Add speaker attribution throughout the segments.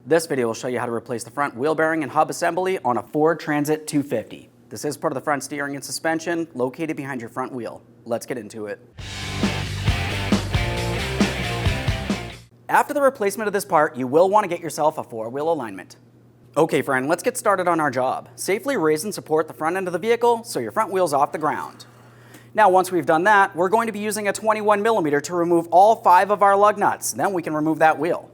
Speaker 1: This video will show you how to replace the front wheel bearing and hub assembly on a Ford Transit-250. This is part of the front steering and suspension located behind your front wheel. Let's get into it. After the replacement of this part, you will want to get yourself a four-wheel alignment. Okay friend, let's get started on our job. Safely raise and support the front end of the vehicle so your front wheel's off the ground. Now once we've done that, we're going to be using a 21mm to remove all 5 of our lug nuts. Then we can remove that wheel.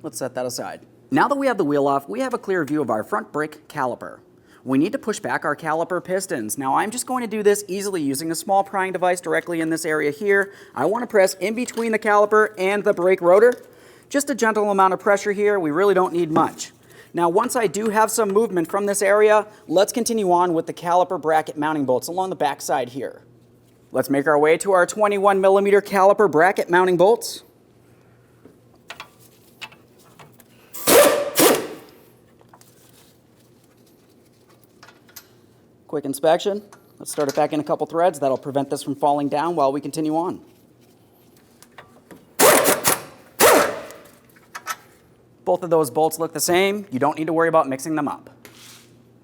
Speaker 1: Let's set that aside. Now that we have the wheel off, we have a clear view of our front brake caliper. We need to push back our caliper pistons. Now I'm just going to do this easily using a small prying device directly in this area here. I want to press in between the caliper and the brake rotor. Just a gentle amount of pressure here. We really don't need much. Now once I do have some movement from this area, let's continue on with the caliper bracket mounting bolts along the back side here. Let's make our way to our 21mm caliper bracket mounting bolts. Quick inspection. Let's start it back in a couple threads. That'll prevent this from falling down while we continue on. Both of those bolts look the same. You don't need to worry about mixing them up.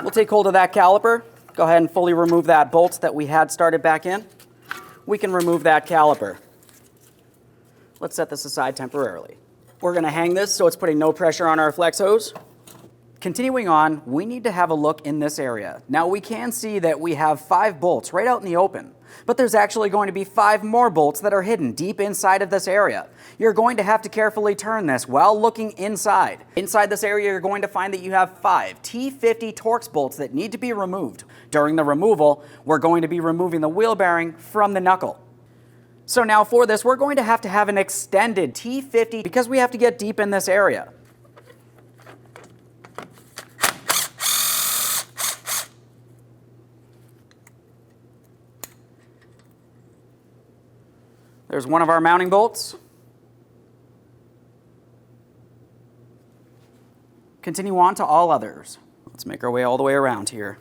Speaker 1: We'll take hold of that caliper. Go ahead and fully remove that bolt that we had started back in. We can remove that caliper. Let's set this aside temporarily. We're going to hang this so it's putting no pressure on our flex hose. Continuing on, we need to have a look in this area. Now we can see that we have 5 bolts right out in the open, but there's actually going to be 5 more bolts that are hidden deep inside of this area. You're going to have to carefully turn this while looking inside. Inside this area, you're going to find that you have 5 T50 Torx bolts that need to be removed. During the removal, we're going to be removing the wheel bearing from the knuckle. So now for this, we're going to have an extended T50 because we have to get deep in this area. There's one of our mounting bolts. Continue on to all others. Let's make our way all the way around here.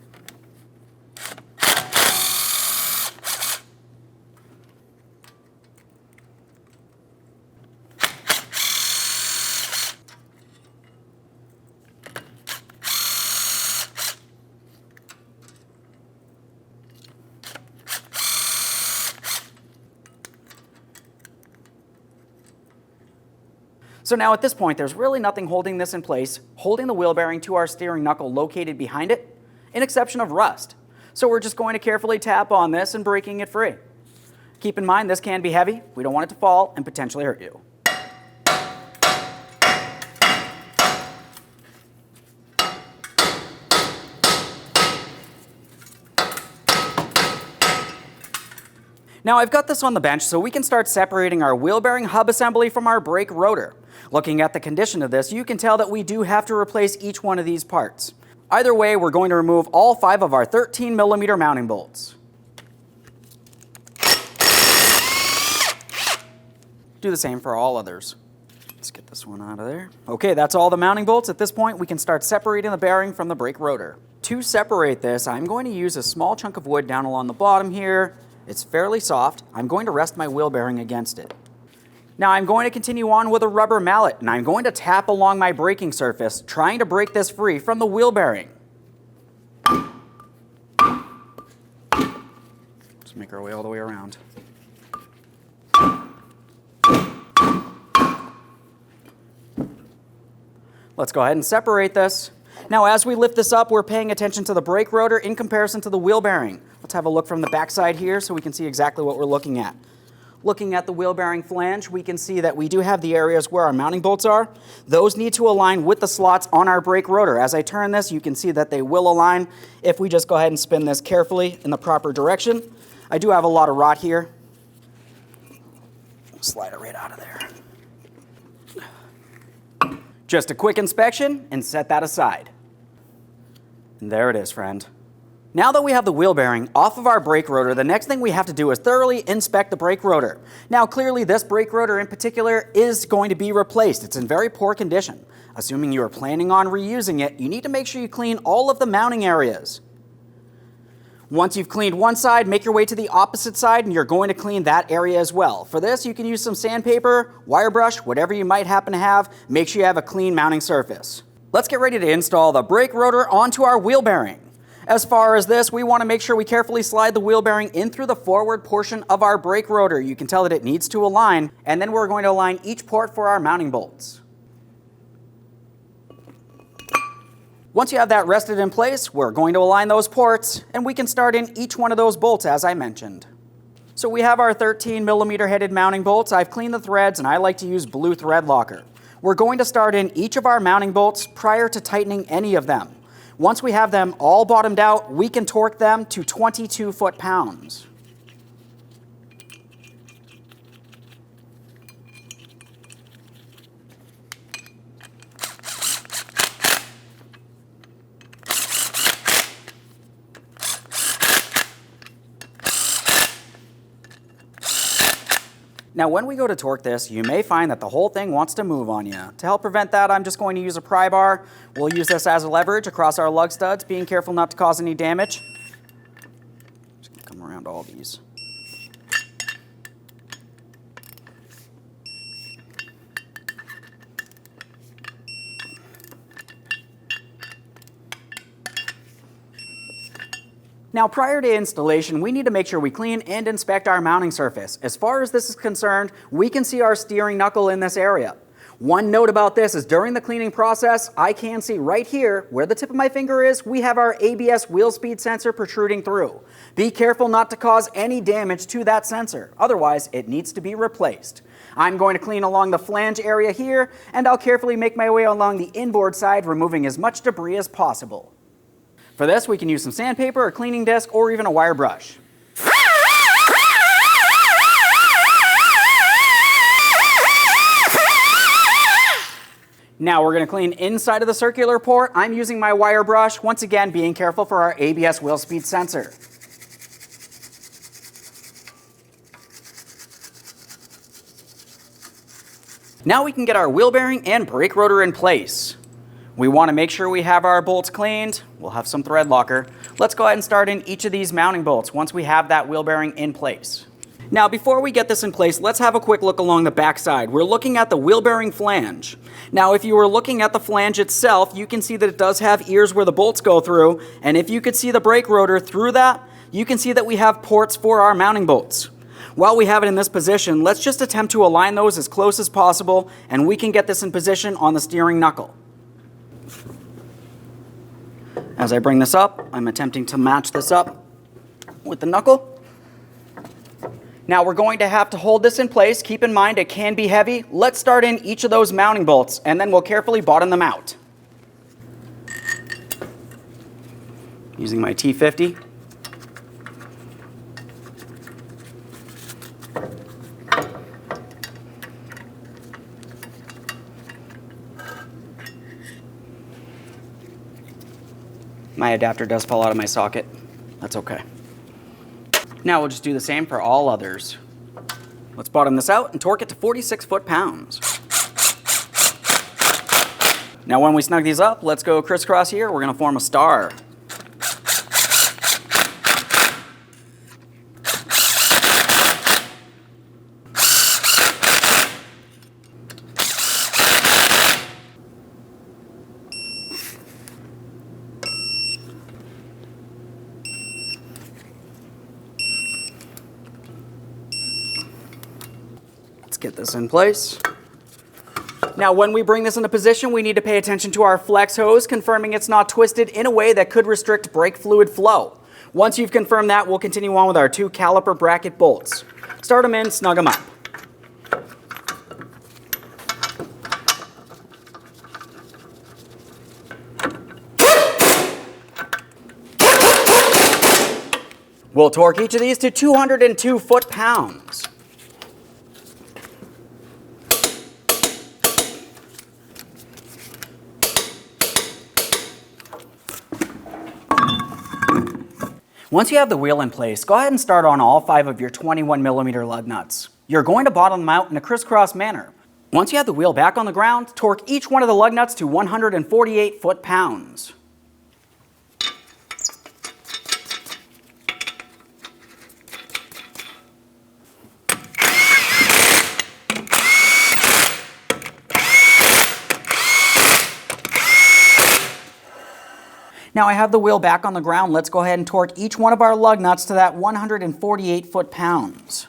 Speaker 1: So now at this point, there's really nothing holding this in place, holding the wheel bearing to our steering knuckle located behind it, an exception of rust. So we're just going to carefully tap on this and breaking it free. Keep in mind, this can be heavy. We don't want it to fall and potentially hurt you. Now I've got this on the bench so we can start separating our wheel bearing hub assembly from our brake rotor. Looking at the condition of this, you can tell that we do have to replace each one of these parts. Either way, we're going to remove all 5 of our 13mm mounting bolts. Do the same for all others. Let's get this one out of there. Okay, that's all the mounting bolts. At this point, we can start separating the bearing from the brake rotor. To separate this, I'm going to use a small chunk of wood down along the bottom here. It's fairly soft. I'm going to rest my wheel bearing against it. Now I'm going to continue on with a rubber mallet, and I'm going to tap along my braking surface, trying to break this free from the wheel bearing. Let's make our way all the way around. Let's go ahead and separate this. Now as we lift this up, we're paying attention to the brake rotor in comparison to the wheel bearing. Let's have a look from the back side here so we can see exactly what we're looking at. Looking at the wheel bearing flange, we can see that we do have the areas where our mounting bolts are. Those need to align with the slots on our brake rotor. As I turn this, you can see that they will align if we just go ahead and spin this carefully in the proper direction. I do have a lot of rot here. Slide it right out of there. Just a quick inspection and set that aside. And there it is, friend. Now that we have the wheel bearing off of our brake rotor, the next thing we have to do is thoroughly inspect the brake rotor. Now clearly this brake rotor in particular is going to be replaced. It's in very poor condition. Assuming you are planning on reusing it, you need to make sure you clean all of the mounting areas. Once you've cleaned one side, make your way to the opposite side and you're going to clean that area as well. For this, you can use some sandpaper, wire brush, whatever you might happen to have. Make sure you have a clean mounting surface. Let's get ready to install the brake rotor onto our wheel bearing. As far as this, we want to make sure we carefully slide the wheel bearing in through the forward portion of our brake rotor. You can tell that it needs to align, and then we're going to align each port for our mounting bolts. Once you have that rested in place, we're going to align those ports, and we can start in each one of those bolts as I mentioned. So we have our 13mm headed mounting bolts. I've cleaned the threads, and I like to use blue thread locker. We're going to start in each of our mounting bolts prior to tightening any of them. Once we have them all bottomed out, we can torque them to 22 foot-pounds. Now when we go to torque this, you may find that the whole thing wants to move on you. To help prevent that, I'm just going to use a pry bar. We'll use this as a leverage across our lug studs, being careful not to cause any damage. Just gonna come around all these. Now prior to installation, we need to make sure we clean and inspect our mounting surface. As far as this is concerned, we can see our steering knuckle in this area. One note about this is during the cleaning process, I can see right here where the tip of my finger is, we have our ABS wheel speed sensor protruding through. Be careful not to cause any damage to that sensor, otherwise it needs to be replaced. I'm going to clean along the flange area here, and I'll carefully make my way along the inboard side, removing as much debris as possible. For this, we can use some sandpaper, a cleaning disc, or even a wire brush. Now we're going to clean inside of the circular port. I'm using my wire brush, once again being careful for our ABS wheel speed sensor. Now we can get our wheel bearing and brake rotor in place. We want to make sure we have our bolts cleaned. We'll have some thread locker. Let's go ahead and start in each of these mounting bolts once we have that wheel bearing in place. Now before we get this in place, let's have a quick look along the back side. We're looking at the wheel bearing flange. Now if you were looking at the flange itself, you can see that it does have ears where the bolts go through, and if you could see the brake rotor through that, you can see that we have ports for our mounting bolts. While we have it in this position, let's just attempt to align those as close as possible, and we can get this in position on the steering knuckle. As I bring this up, I'm attempting to match this up with the knuckle. Now we're going to have to hold this in place. Keep in mind it can be heavy. Let's start in each of those mounting bolts and then we'll carefully bottom them out. Using my T50. My adapter does fall out of my socket. That's okay. Now we'll just do the same for all others. Let's bottom this out and torque it to 46 foot-pounds. Now when we snug these up, let's go crisscross here. We're going to form a star. Let's get this in place. Now when we bring this into position, we need to pay attention to our flex hose, confirming it's not twisted in a way that could restrict brake fluid flow. Once you've confirmed that, we'll continue on with our 2 caliper bracket bolts. Start them in, snug them up. We'll torque each of these to 202 foot-pounds. Once you have the wheel in place, go ahead and start on all 5 of your 21mm lug nuts. You're going to bottom them out in a crisscross manner. Once you have the wheel back on the ground, torque each one of the lug nuts to 148 foot-pounds. Now I have the wheel back on the ground. Let's go ahead and torque each one of our lug nuts to that 148 foot-pounds.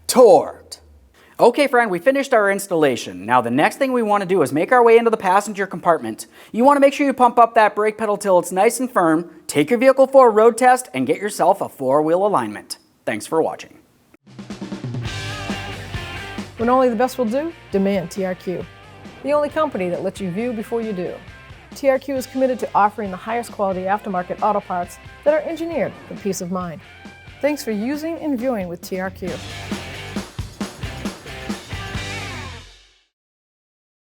Speaker 1: Torqued. Okay friend, we finished our installation. Now the next thing we want to do is make our way into the passenger compartment. You want to make sure you pump up that brake pedal till it's nice and firm, take your vehicle for a road test, and get yourself a 4-wheel alignment. Thanks for watching.
Speaker 2: When only the best will do, demand TRQ. The only company that lets you view before you do. TRQ is committed to offering the highest quality aftermarket auto parts that are engineered for peace of mind. Thanks for using and viewing with TRQ.